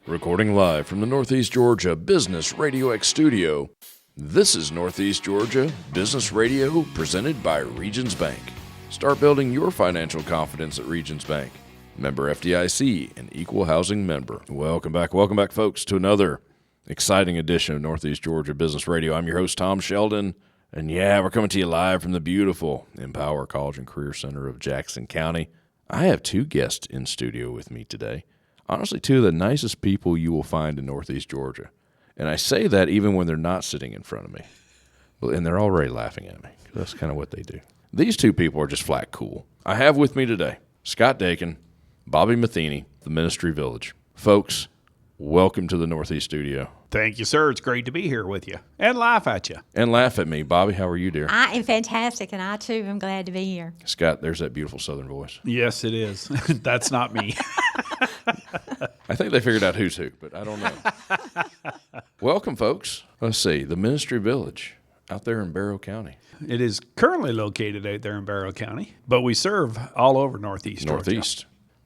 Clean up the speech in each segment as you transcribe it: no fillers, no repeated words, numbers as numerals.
Recording live from the Northeast Georgia Business RadioX studio, this is Northeast Georgia Business Radio presented by Regions Bank. Start building your financial confidence at Regions Bank. Member FDIC, an equal housing member. Welcome back, folks, to another exciting edition of Northeast Georgia Business Radio. I'm your host, Tom Sheldon, and we're coming to you live from the beautiful Empower College and Career Center of Jackson County. I have two guests in studio with me today. Honestly, two of the nicest people you will find in Northeast Georgia. And I say that even when they're not sitting in front of me. And they're already laughing at me. That's kind of what they do. These two people are just flat cool. I have with me today Scott Dakin, Bobbie Metheny, the Ministry Village. Folks, welcome to the Northeast studio. Thank you, sir. It's great to be here with you and laugh at you. And laugh at me. Bobbie, how are you, dear? I am fantastic, and I, too, am glad to be here. Scott, there's that beautiful Southern voice. Yes, it is. That's not me. I think they figured out who's who, but I don't know. Welcome, folks. Let's see, the Ministry Village out there in Barrow County. It is currently located out there in Barrow County, but we serve all over Northeast Georgia.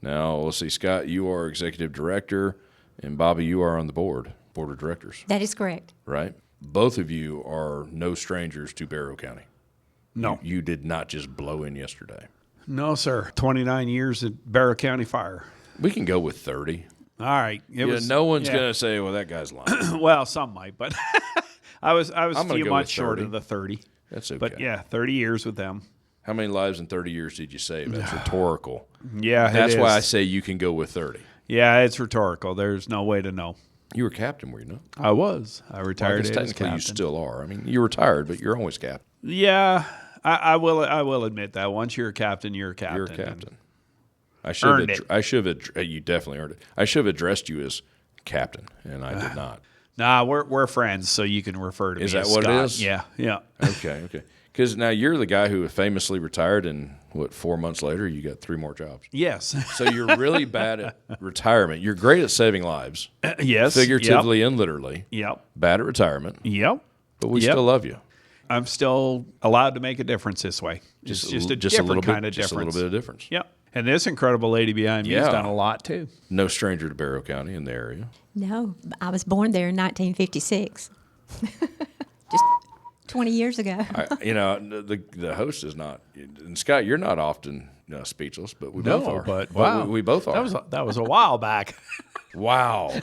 Now, let's see, Scott, you are Executive Director, and Bobbie, you are on the Board of Directors. That is correct. Right? Both of you are no strangers to Barrow County. No. You did not just blow in yesterday. No, sir. 29 years at Barrow County Fire. We can go with 30. All right. No one's going to say, well, that guy's lying. Well, some might, but I was a few months short of the 30. That's okay. But 30 years with them. How many lives in 30 years did you save? That's rhetorical. Yeah, that's why I say you can go with 30. Yeah, it's rhetorical. There's no way to know. You were captain, were you not? I was. I retired as captain. Technically, you still are. I mean, you retired, but you're always captain. Yeah, I will admit that. Once you're a captain, you're a captain. You're a captain. I should have. You definitely earned it. I should have addressed you as captain, and I did not. Nah, we're friends, so you can refer to me as Scott. Is that what it is? Yeah. Okay. Because now you're the guy who famously retired, and 4 months later, you got 3 more jobs. Yes. So you're really bad at retirement. You're great at saving lives. Yes. Figuratively and literally. Yep. Bad at retirement. Yep. But we still love you. I'm still allowed to make a difference this way. Just a different kind of difference. Just a little bit of difference. Yep. And this incredible lady behind me has done a lot, too. No stranger to Barrow County in the area. No, I was born there in 1956. Just 20 years ago. The host is not, and Scott, you're not often speechless, but we both are. But wow, we both are. That was a while back. Wow.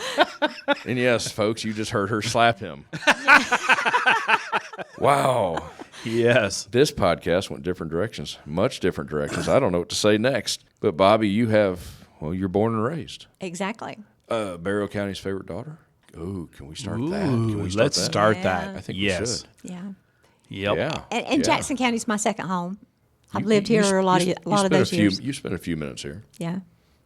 And yes, folks, you just heard her slap him. Wow. Yes. This podcast went different directions, much different directions. I don't know what to say next. But Bobbie, you're born and raised. Exactly. Barrow County's favorite daughter? Oh, can we start that? Let's start that. I think we should. Yeah. Yep. Yeah. And Jackson County's my second home. I've lived here a lot of those years. You spent a few minutes here. Yeah.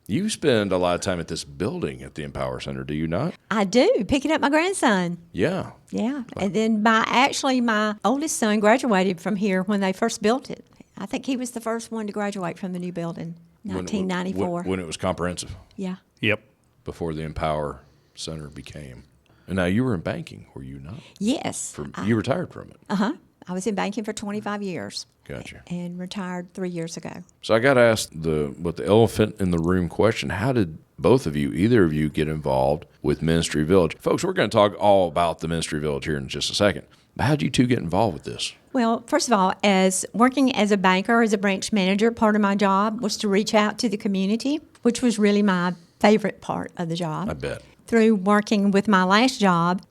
You spend a lot of time at this building at the Empower Center, do you not? I do, picking up my grandson. Yeah. Yeah. And then my oldest son graduated from here when they first built it. I think he was the first one to graduate from the new building, 1994. When it was comprehensive. Yeah. Yep. Before the Empower Center became. And now you were in banking, were you not? Yes. You retired from it. Uh-huh. I was in banking for 25 years. Gotcha. And retired 3 years ago. So I got to ask the elephant in the room question. How did either of you get involved with Ministry Village? Folks, we're going to talk all about the Ministry Village here in just a second. But how did you two get involved with this? Well, first of all, as working as a banker, as a branch manager, part of my job was to reach out to the community, which was really my favorite part of the job. I bet. Through working with my last job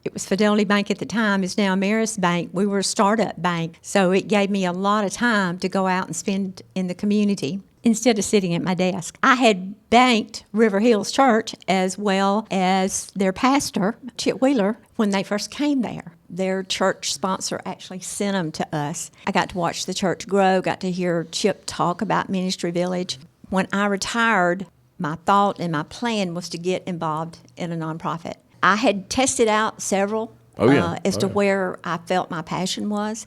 it was Fidelity Bank at the time, it's now Ameris Bank. We were a startup bank, so it gave me a lot of time to go out and spend in the community instead of sitting at my desk. I had banked River Hills Church as well as their pastor, Chip Wheeler, when they first came there. Their church sponsor actually sent them to us. I got to watch the church grow, got to hear Chip talk about Ministry Village. When I retired, my thought and my plan was to get involved in a nonprofit. I had tested out several as to where I felt my passion was,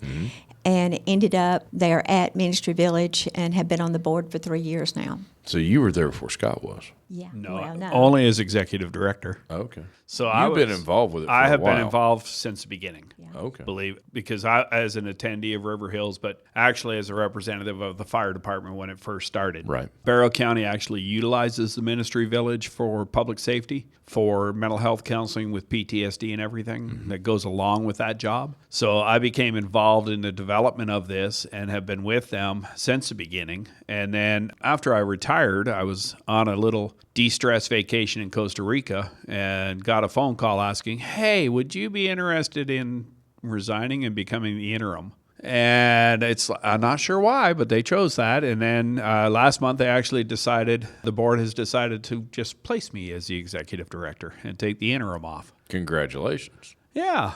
and ended up there at Ministry Village and have been on the board for 3 years now. So you were there before Scott was. Yeah. No, Well, no. only as executive director. Okay. So You've been involved with it for I a have while. been involved since the beginning. Yeah. Okay. Because I, as an attendee of River Hills, but actually as a representative of the fire department when it first started. Right. Barrow County actually utilizes the ministry village for public safety, for mental health counseling with PTSD and everything that goes along with that job. So I became involved in the development of this and have been with them since the beginning. And then after I retired, I was on a little de-stress vacation in Costa Rica and got a phone call asking, hey, would you be interested in resigning and becoming the interim? And I'm not sure why, but they chose that. And then last month, the board has decided to just place me as the executive director and take the interim off. Congratulations. Yeah,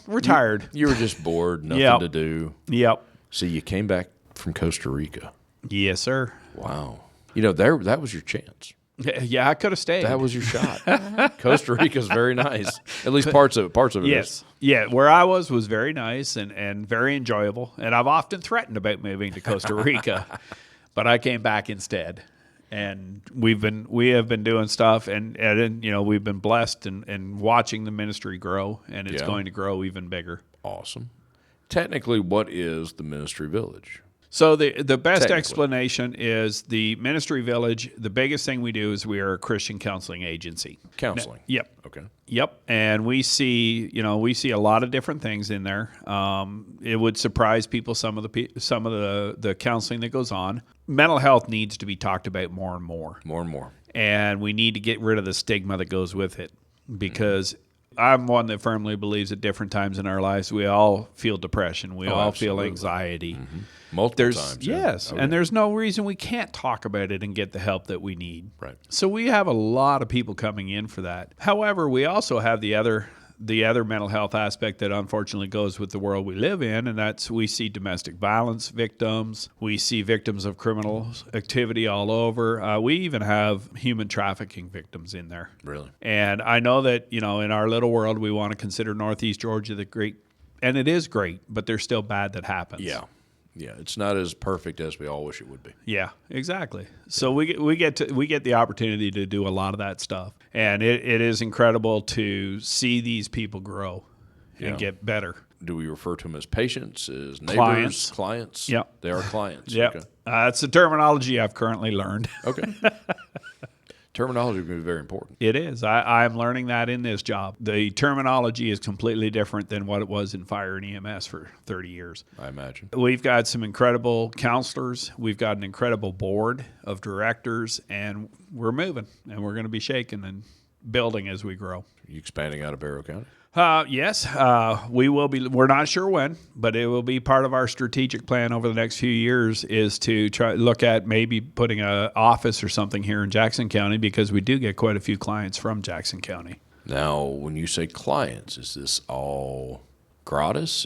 retired. You were just bored, nothing Yep. to do. Yep. So you came back from Costa Rica. Yes, sir. Wow. That was your chance. Yeah, I could have stayed. That was your shot. Costa Rica's very nice. At least parts of it Yes. is. Yeah, where I was very nice and very enjoyable. And I've often threatened about moving to Costa Rica, but I came back instead. And we have been doing stuff, and we've been blessed and watching the ministry grow, and it's going to grow even bigger. Awesome. Technically, what is the ministry village? So the best explanation is the ministry village. The biggest thing we do is we are a Christian counseling agency. Counseling. Yep. Okay. Yep. And we see a lot of different things in there. It would surprise people some of the counseling that goes on. Mental health needs to be talked about more and more. More and more. And we need to get rid of the stigma that goes with it, because I'm one that firmly believes at different times in our lives we all feel depression. We all feel anxiety. Multiple times. Yes, and there's no reason we can't talk about it and get the help that we need. Right. So we have a lot of people coming in for that. However, we also have the other mental health aspect that unfortunately goes with the world we live in, and that's we see domestic violence victims. We see victims of criminal activity all over. We even have human trafficking victims in there. Really? And I know that, in our little world, we want to consider Northeast Georgia the great, and it is great, but there's still bad that happens. Yeah. Yeah, it's not as perfect as we all wish it would be. Yeah, exactly. So we get the opportunity to do a lot of that stuff, and it is incredible to see these people grow and get better. Do we refer to them as patients, as neighbors, clients? Yep. They are clients. Yep. Okay. That's the terminology I've currently learned. Okay. Terminology can be very important. It is. I'm learning that in this job. The terminology is completely different than what it was in fire and EMS for 30 years. I imagine. We've got some incredible counselors. We've got an incredible board of directors, and we're moving, and we're going to be shaking and building as we grow. Are you expanding out of Barrow County? Yes, we will be. We're not sure when, but it will be part of our strategic plan over the next few years is to try look at maybe putting an office or something here in Jackson County, because we do get quite a few clients from Jackson County. Now, when you say clients, is this all gratis?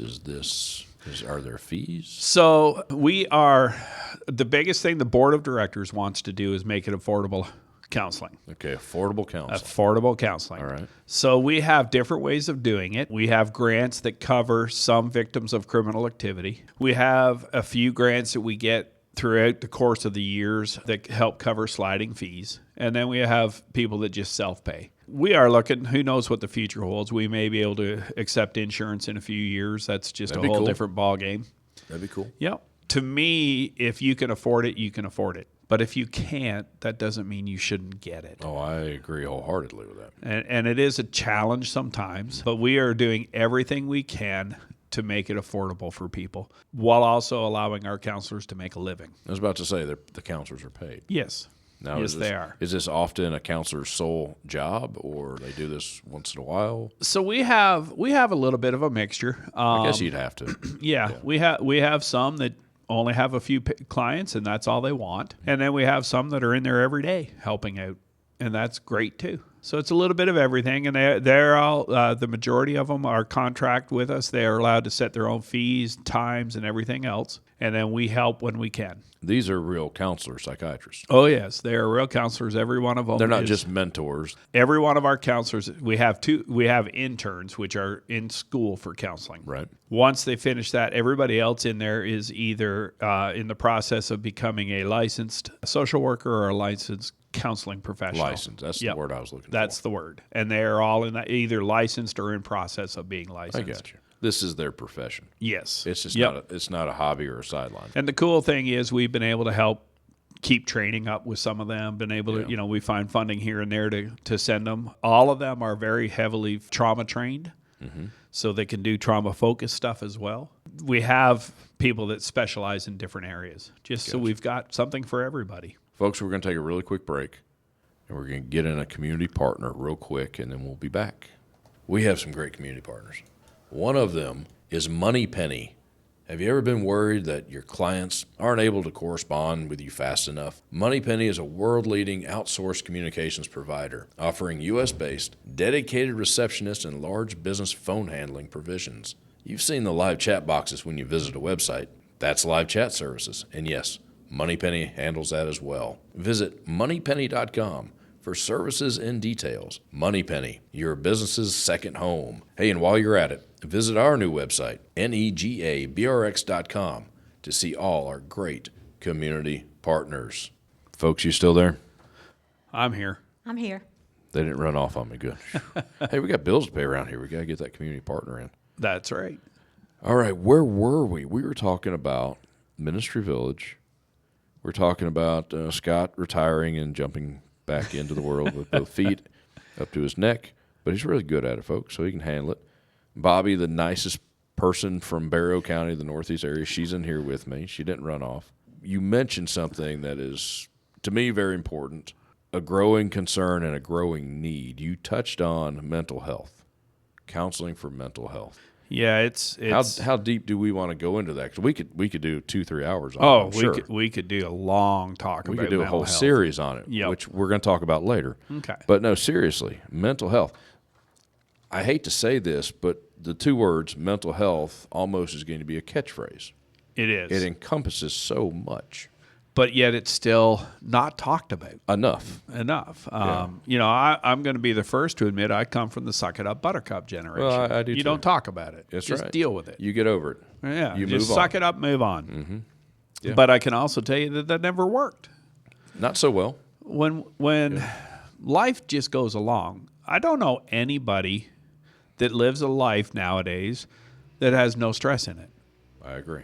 Are there fees? So the biggest thing the board of directors wants to do is make it affordable counseling. Okay, affordable counseling. Affordable counseling. All right. So we have different ways of doing it. We have grants that cover some victims of criminal activity. We have a few grants that we get throughout the course of the years that help cover sliding fees. And then we have people that just self-pay. We are looking, who knows what the future holds. We may be able to accept insurance in a few years. That's just That'd a be whole cool. different ball game. That'd be cool. Yep. To me, if you can afford it, you can afford it. But if you can't, that doesn't mean you shouldn't get it. Oh, I agree wholeheartedly with that. And it is a challenge sometimes, but we are doing everything we can to make it affordable for people while also allowing our counselors to make a living. I was about to say the counselors are paid. Yes. Now, yes, they are. Is this often a counselor's sole job, or they do this once in a while? So we have a little bit of a mixture. I guess you'd have to. Yeah. we have some that only have a few clients, and that's all they want. And then we have some that are in there every day helping out, and that's great too. So it's a little bit of everything, and they're all the majority of them are contract with us. They are allowed to set their own fees, times, and everything else, and then we help when we can. These are real counselors, psychiatrists. Oh yes, they are real counselors. Every one of them. They're not just mentors. Every one of our counselors. We have interns, which are in school for counseling. Right. Once they finish that, everybody else in there is either in the process of becoming a licensed social worker or a licensed counseling professional. Licensed. That's the word I was looking for. That's the word. And they're all in either licensed or in process of being licensed. I got you. This is their profession. Yes. It's just not a hobby or a sideline. And the cool thing is we've been able to help keep training up with some of them, been able to, we find funding here and there to send them. All of them are very heavily trauma trained, so they can do trauma-focused stuff as well. We have people that specialize in different areas, so we've got something for everybody. Folks, we're going to take a really quick break, and we're going to get in a community partner real quick, and then we'll be back. We have some great community partners. One of them is Metheny. Have you ever been worried that your clients aren't able to correspond with you fast enough? Metheny is a world-leading outsourced communications provider offering U.S.-based, dedicated receptionists and large business phone handling provisions. You've seen the live chat boxes when you visit a website. That's live chat services. And yes, Metheny handles that as well. Visit moneypenny.com for services and details. Metheny, your business's second home. Hey, and while you're at it, visit our new website, negabrx.com, to see all our great community partners. Folks, you still there? I'm here. I'm here. They didn't run off on me. Good. Hey, we got bills to pay around here. We got to get that community partner in. That's right. All right, where were we? We were talking about Ministry Village. We're talking about Scott retiring and jumping back into the world with both feet up to his neck. But he's really good at it, folks, so he can handle it. Bobbie, the nicest person from Barrow County, the Northeast area, she's in here with me. She didn't run off. You mentioned something that is, to me, very important, a growing concern and a growing need. You touched on mental health, counseling for mental health. Yeah, it's how deep do we want to go into that? Because we could do 2-3 hours on it. Oh, we could do a long talk about it. We could do a whole series on it, which we're going to talk about later. Okay. But no, seriously, mental health. I hate to say this, but the two words mental health almost is going to be a catchphrase. It is. It encompasses so much. But yet it's still not talked about. Enough. Yeah. I'm going to be the first to admit I come from the suck it up buttercup generation. Well, I do You too. don't talk about it. That's just right. deal with it. You get over it. Yeah. You just move on. suck it up, move on. Mm-hmm. Yeah. But I can also tell you that never worked. Not so well. When life just goes along, I don't know anybody that lives a life nowadays that has no stress in it. I agree.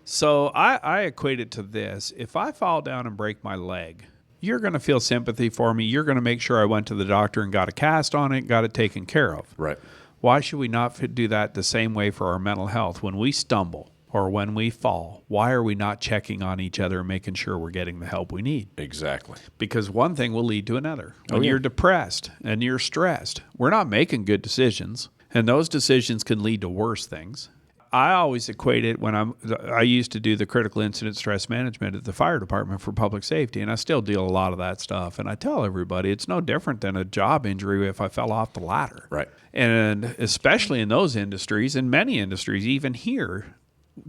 So I equate it to this. If I fall down and break my leg, you're going to feel sympathy for me. You're going to make sure I went to the doctor and got a cast on it, got it taken care of. Right. Why should we not do that the same way for our mental health? When we stumble or when we fall, why are we not checking on each other and making sure we're getting the help we need? Exactly. Because one thing will lead to another. When you're depressed and you're stressed, we're not making good decisions, and those decisions can lead to worse things. I always equate it when I used to do the critical incident stress management at the fire department for public safety, and I still deal a lot of that stuff. And I tell everybody it's no different than a job injury if I fell off the ladder. Right. And especially in those industries, in many industries, even here,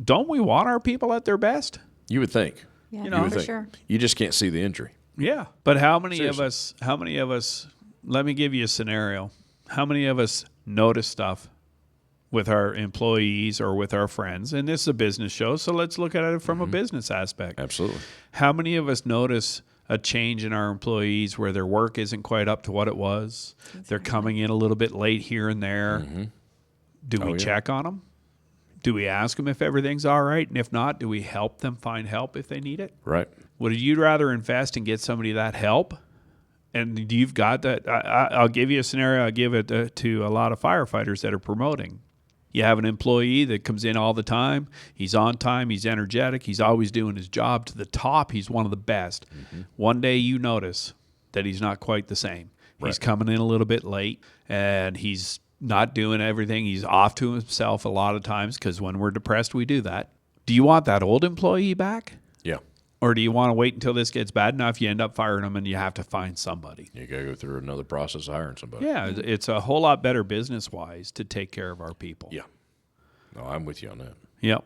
don't we want our people at their best? You would think. Yeah, You would for think. sure. You just can't see the injury. Yeah. But how many Seriously. of us, let me give you a scenario. How many of us notice stuff with our employees or with our friends? And this is a business show, so let's look at it from a business aspect. Absolutely. How many of us notice a change in our employees where their work isn't quite up to what it was? Exactly. They're coming in a little bit late here and there. Mm-hmm. Do we check on them? Do we ask them if everything's all right? And if not, do we help them find help if they need it? Right. Would you rather invest and get somebody that help? And you've got that. I'll give you a scenario. I give it to a lot of firefighters that are promoting. You have an employee that comes in all the time. He's on time. He's energetic. He's always doing his job to the top. He's one of the best. Mm-hmm. One day you notice that he's not quite the same. Right. He's coming in a little bit late, and he's not doing everything. He's off to himself a lot of times because when we're depressed, we do that. Do you want that old employee back? Yeah. Or do you want to wait until this gets bad enough? You end up firing them and you have to find somebody. You got to go through another process of hiring somebody. Yeah, it's a whole lot better business-wise to take care of our people. Yeah. No, I'm with you on that. Yep.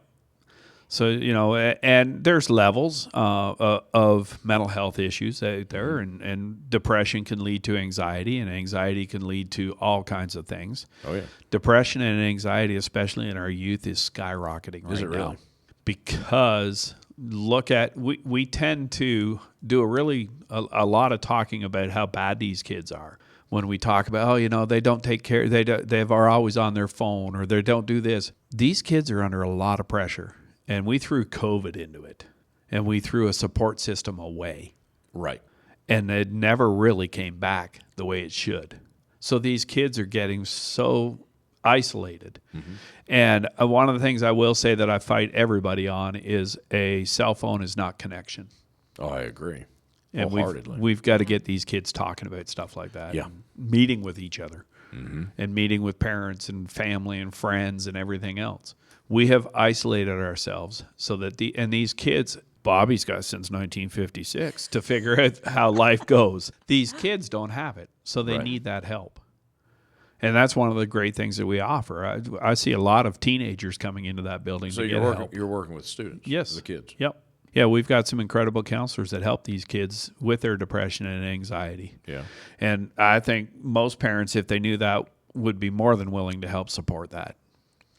So, and there's levels of mental health issues out there, and depression can lead to anxiety, and anxiety can lead to all kinds of things. Oh, yeah. Depression and anxiety, especially in our youth, is skyrocketing right now. Is it really? Because we tend to do a lot of talking about how bad these kids are. When we talk about, they don't take care, they are always on their phone, or they don't do this. These kids are under a lot of pressure. And we threw COVID into it, and we threw a support system away. Right. And it never really came back the way it should. So these kids are getting so isolated. Mm-hmm. And one of the things I will say that I fight everybody on is a cell phone is not connection. Oh, I agree. And wholeheartedly. we've got to get these kids talking about stuff like that. Yeah. And meeting with each other, and meeting with parents and family and friends and everything else. We have isolated ourselves so that these kids, Bobbie's got since 1956 to figure out how life goes. These kids don't have it, so they need that help. And that's one of the great things that we offer. I see a lot of teenagers coming into that building to get help. You're working with students. Yes. The kids. Yep. Yeah, we've got some incredible counselors that help these kids with their depression and anxiety. Yeah. And I think most parents, if they knew that, would be more than willing to help support that.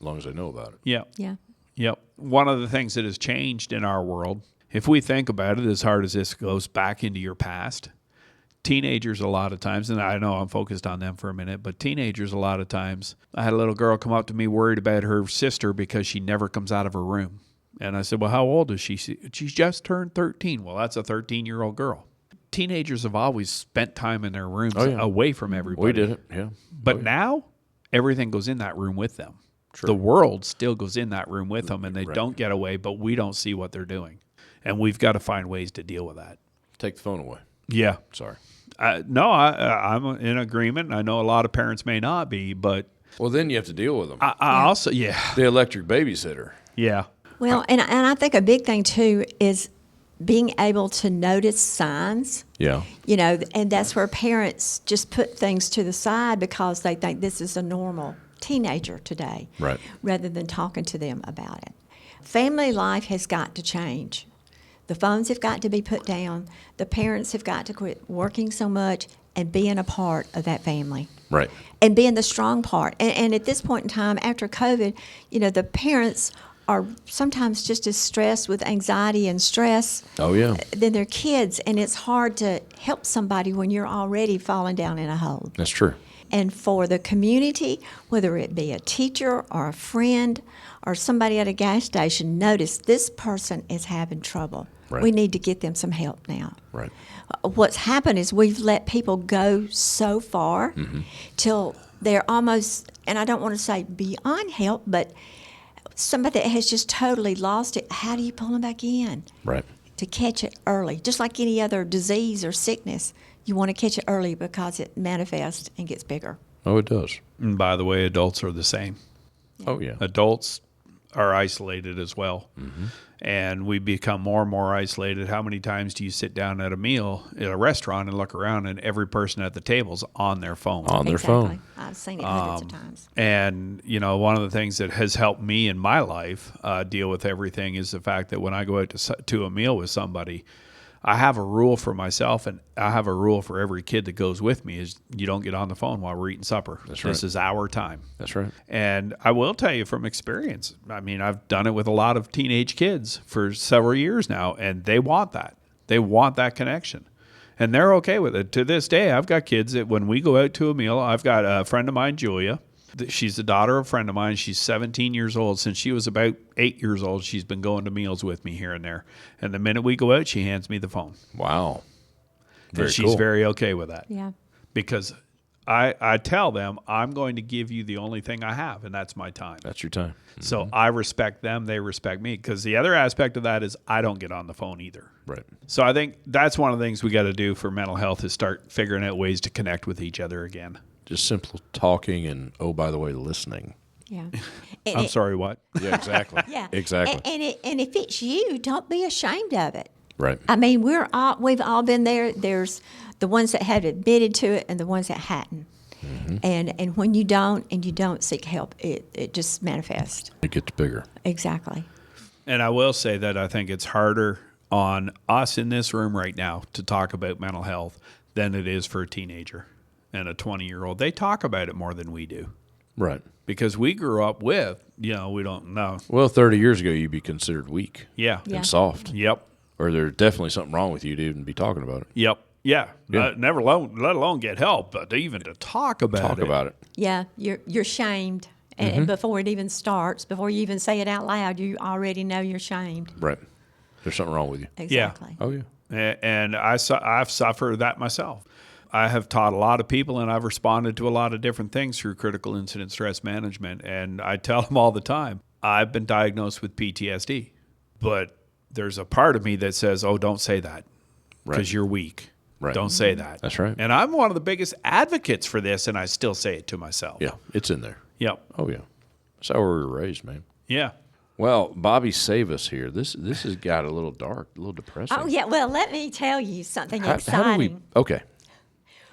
As long as they know about it. Yeah. Yeah. Yep. One of the things that has changed in our world, if we think about it, as hard as this goes back into your past, teenagers a lot of times, and I know I'm focused on them for a minute, but teenagers a lot of times, I had a little girl come up to me worried about her sister because she never comes out of her room. And I said, well, how old is she? She's just turned 13. Well, that's a 13-year-old girl. Teenagers have always spent time in their rooms away from everybody. We did it, yeah. But now, everything goes in that room with them. True. The world still goes in that room with them, and they don't get away, but we don't see what they're doing. And we've got to find ways to deal with that. Take the phone away. Yeah. Sorry. No, I'm in agreement. I know a lot of parents may not be, but... Well, then you have to deal with them. I also, The electric babysitter. Yeah. Well, and I think a big thing, too, is being able to notice signs. Yeah. And that's where parents just put things to the side because they think this is a normal teenager today. Right. Rather than talking to them about it. Family life has got to change. The phones have got to be put down. The parents have got to quit working so much and being a part of that family. Right. And being the strong part. And at this point in time, after COVID, the parents are sometimes just as stressed with anxiety and stress than their kids. And it's hard to help somebody when you're already falling down in a hole. That's true. And for the community, whether it be a teacher or a friend or somebody at a gas station, notice this person is having trouble. Right. We need to get them some help now. Right. What's happened is we've let people go so far till they're almost, and I don't want to say beyond help, but somebody that has just totally lost it. How do you pull them back in? Right. To catch it early, just like any other disease or sickness. You want to catch it early because it manifests and gets bigger. Oh, it does. And by the way, adults are the same. Oh, yeah. Adults are isolated as well. Mm-hmm. And we become more and more isolated. How many times do you sit down at a meal at a restaurant and look around and every person at the table's on their phone? On their phone. I've seen it hundreds of times. And, one of the things that has helped me in my life deal with everything is the fact that when I go out to a meal with somebody, I have a rule for myself, and I have a rule for every kid that goes with me, is you don't get on the phone while we're eating supper. That's right. This is our time. That's right. And I will tell you from experience, I've done it with a lot of teenage kids for several years now, and they want that. They want that connection. And they're okay with it. To this day, I've got kids that when we go out to a meal, I've got a friend of mine, Julia. She's the daughter of a friend of mine. She's 17 years old. Since she was about 8 years old, she's been going to meals with me here and there. And the minute we go out, she hands me the phone. Wow. And she's very okay with that. Yeah. Because I tell them, I'm going to give you the only thing I have, and that's my time. That's your time. Mm-hmm. So I respect them. They respect me. Because the other aspect of that is I don't get on the phone either. Right. So I think that's one of the things we got to do for mental health is start figuring out ways to connect with each other again. Just simple talking and, oh, by the way, listening. Yeah. I'm sorry, what? Yeah, exactly. Yeah. Exactly. And if it's you, don't be ashamed of it. Right. I mean, we've all been there. There's the ones that have admitted to it and the ones that hadn't. Mm-hmm. And when you don't seek help, it just manifests. It gets bigger. Exactly. And I will say that I think it's harder on us in this room right now to talk about mental health than it is for a teenager and a 20-year-old. They talk about it more than we do. Right. Because we grew up with, we don't know. Well, 30 years ago, you'd be considered weak Yeah. and soft. Yep. Or there's definitely something wrong with you to even be talking about it. Yep. Yeah. Never alone, let alone get help, but even to talk about it. Yeah, you're shamed. And before it even starts, before you even say it out loud, you already know you're shamed. Right. There's something wrong with you. Exactly. Oh, yeah. And I've suffered that myself. I have taught a lot of people, and I've responded to a lot of different things through critical incident stress management. And I tell them all the time, I've been diagnosed with PTSD. But there's a part of me that says, oh, don't say that because you're weak. Right. Don't say that. That's right. And I'm one of the biggest advocates for this, and I still say it to myself. Yeah, it's in there. Yep. Oh, yeah. That's how we were raised, man. Yeah. Well, Bobbie, save us here. This has got a little dark, a little depressing. Oh, yeah. Well, let me tell you something How exciting. do we? Okay.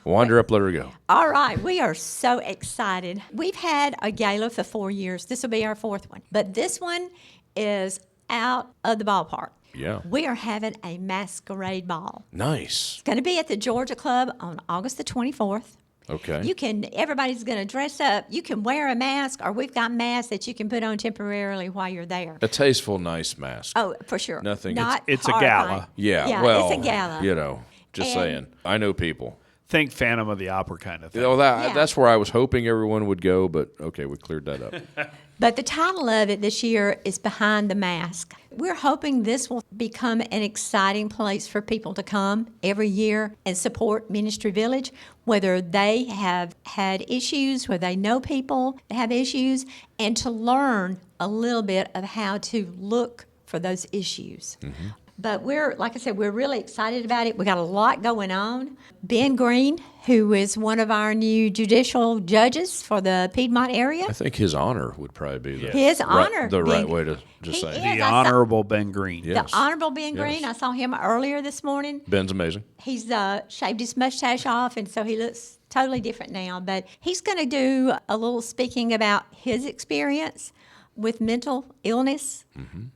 Wander up, let her go. All right. We are so excited. We've had a gala for 4 years. This will be our 4th one. But this one is out of the ballpark. Yeah. We are having a masquerade ball. Nice. It's going to be at the Georgia Club on August the 24th. Okay. Everybody's going to dress up. You can wear a mask, or we've got masks that you can put on temporarily while you're there. A tasteful, nice mask. Oh, for sure. Nothing. It's a horrifying. gala. Yeah, it's a gala. Just And- saying. I know people. Think Phantom of the Opera kind of thing. That's where I was hoping everyone would go, but okay, we cleared that up. But the title of it this year is Behind the Mask. We're hoping this will become an exciting place for people to come every year and support Ministry Village, whether they have had issues, whether they know people that have issues, and to learn a little bit of how to look for those issues. Mm-hmm. But like I said, we're really excited about it. We got a lot going on. Ben Green, who is one of our new judicial judges for the Piedmont area. I think his honor would probably be His honor. the right way to just He say. is. The Honorable Ben Green. Yeah. The Honorable Ben Green. Yes. I saw him earlier this morning. Ben's amazing. He's shaved his mustache off, and so he looks totally different now. But he's going to do a little speaking about his experience with mental illness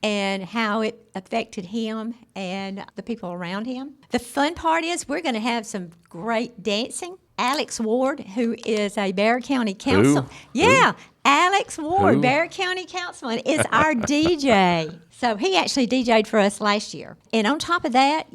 and how it affected him and the people around him. The fun part is we're going to have some great dancing. Alex Ward, who is a Barrow County council. Yeah, Alex Ward, Who? Barrow County councilman, is our DJ. So he actually DJ'd for us last year. And on top of that,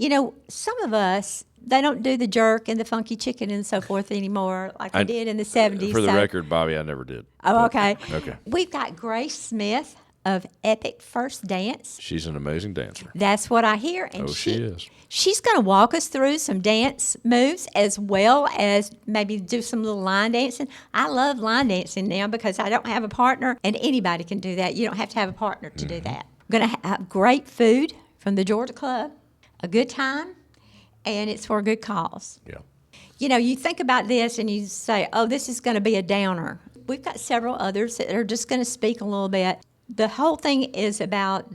some of us, they don't do the jerk and the funky chicken and so forth anymore like they did in the 70s. For the record, Bobbie, I never did. Oh, okay. Okay. We've got Grace Smith of Epic First Dance. She's an amazing dancer. That's what I hear. And She is. She's going to walk us through some dance moves as well as maybe do some little line dancing. I love line dancing now because I don't have a partner, and anybody can do that. You don't have to have a partner to do that. We're going to have great food from the Georgia Club, a good time, and it's for a good cause. Yeah. You think about this and you say, oh, this is going to be a downer. We've got several others that are just going to speak a little bit. The whole thing is about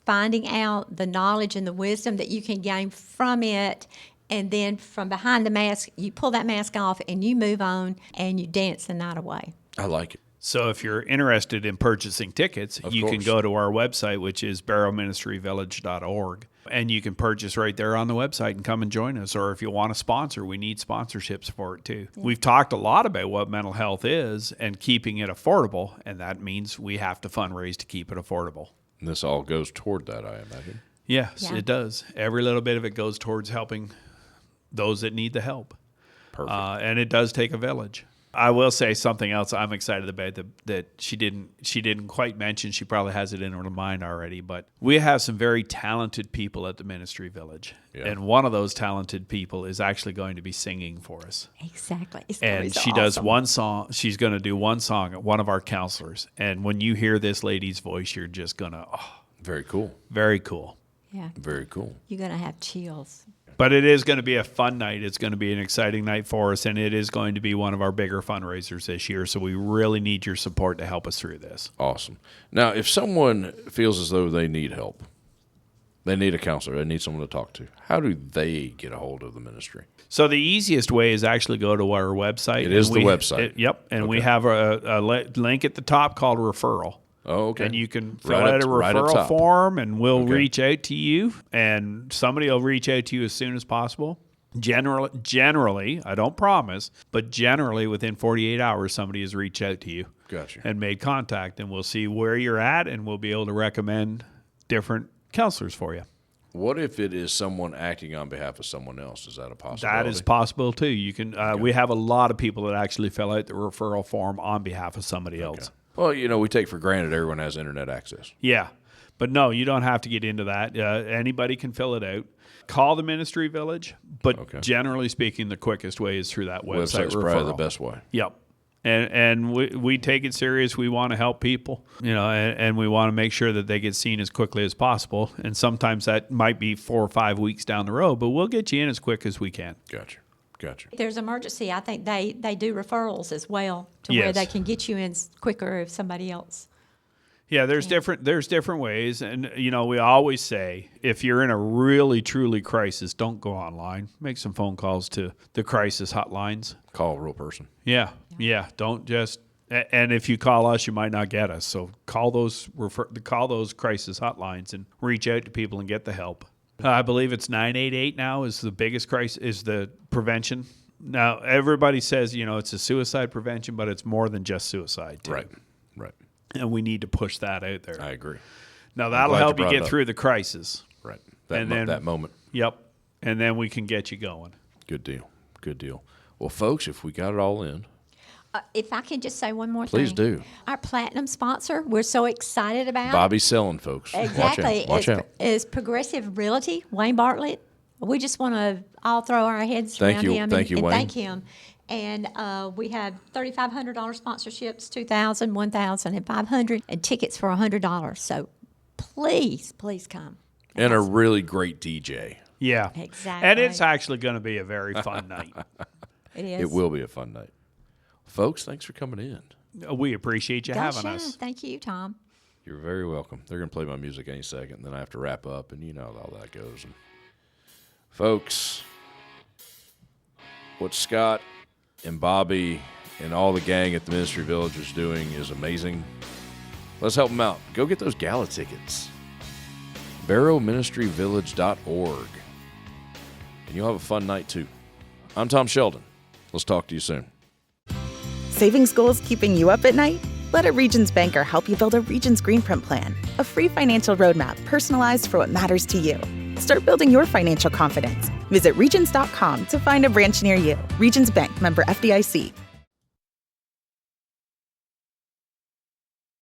finding out the knowledge and the wisdom that you can gain from it, and then from behind the mask, you pull that mask off and you move on and you dance the night away. I like it. So if you're interested in purchasing tickets, you can course. go to our website, which is barrowministryvillage.org, and you can purchase right there on the website and come and join us. Or if you want to sponsor, we need sponsorships for it too. Yeah. We've talked a lot about what mental health is and keeping it affordable, and that means we have to fundraise to keep it affordable. And this all goes toward that, I imagine. Yes, Yeah. it does. Every little bit of it goes towards helping those that need the help. Perfect. And it does take a village. I will say something else I'm excited about that she didn't quite mention. She probably has it in her mind already, but we have some very talented people at the Ministry Village. Yeah. And one of those talented people is actually going to be singing for us. Exactly. It's gonna be And so she does awesome. one song. She's going to do one song at one of our counselors. And when you hear this lady's voice, you're just going to, Very cool. very cool. Yeah. Very cool. You're going to have chills. But it is going to be a fun night. It's going to be an exciting night for us, and it is going to be one of our bigger fundraisers this year. So we really need your support to help us through this. Awesome. Now, if someone feels as though they need help, They need a counselor. They need someone to talk to. How do they get a hold of the ministry? So the easiest way is actually go to our website. It is the website. Yep. And we have a link at the top called referral. Oh, okay. And you can fill out a referral form, and we'll reach out to you, and somebody will reach out to you as soon as possible. Generally, I don't promise, but generally within 48 hours, somebody has reached out to you. Gotcha. And made contact, and we'll see where you're at, and we'll be able to recommend different counselors for you. What if it is someone acting on behalf of someone else? Is that a possibility? That is possible too. You can. We have a lot of people that actually fill out the referral form on behalf of somebody else. Well, we take for granted everyone has internet access. Yeah, but no, you don't have to get into that. Anybody can fill it out. Call the Ministry Village, but generally speaking, the quickest way is through that website Website's referral. probably the best way. Yep. And we take it serious. We want to help people, and we want to make sure that they get seen as quickly as possible. And sometimes that might be 4 or 5 weeks down the road, but we'll get you in as quick as we can. Gotcha. If there's emergency, I think they do referrals as well to where they can get you in quicker if somebody else. Yeah, there's different ways, and we always say if you're in a really truly crisis, don't go online. Make some phone calls to the crisis hotlines. Call a real person. Yeah. Don't just. And if you call us, you might not get us. So call those crisis hotlines and reach out to people and get the help. I believe it's 988 now is the biggest crisis, is the prevention. Now everybody says it's a suicide prevention, but it's more than just suicide too. Right. And we need to push that out there. I agree. Now, that'll help you get through the crisis. Right. That moment. Yep. And then we can get you going. Good deal. Well, folks, if we got it all in. If I can just say one more thing. Please do. Our platinum sponsor, we're so excited about. Bobbie's selling, folks. Exactly. Watch out. Is Progressive Realty, Wayne Bartlett. We just want to all throw our heads around him Thank you, and Wayne. thank him. And we have $3,500 sponsorships, $2,000, $1,000, and $500, and tickets for $100. So please come. And a really great DJ. Yeah. Exactly. And it's actually going to be a very fun night. It is. It will be a fun night. Folks, thanks for coming in. We appreciate you having us. Thank you, Tom. You're very welcome. They're going to play my music any second, and then I have to wrap up, and how all that goes. And folks, what Scott and Bobbie and all the gang at the Ministry Village is doing is amazing. Let's help them out. Go get those gala tickets. barrowministryvillage.org. And you'll have a fun night, too. I'm Tom Sheldon. Let's talk to you soon. Savings goals keeping you up at night? Let a Regions banker help you build a Regions Green Print Plan, a free financial roadmap personalized for what matters to you. Start building your financial confidence. Visit Regions.com to find a branch near you. Regions Bank, member FDIC.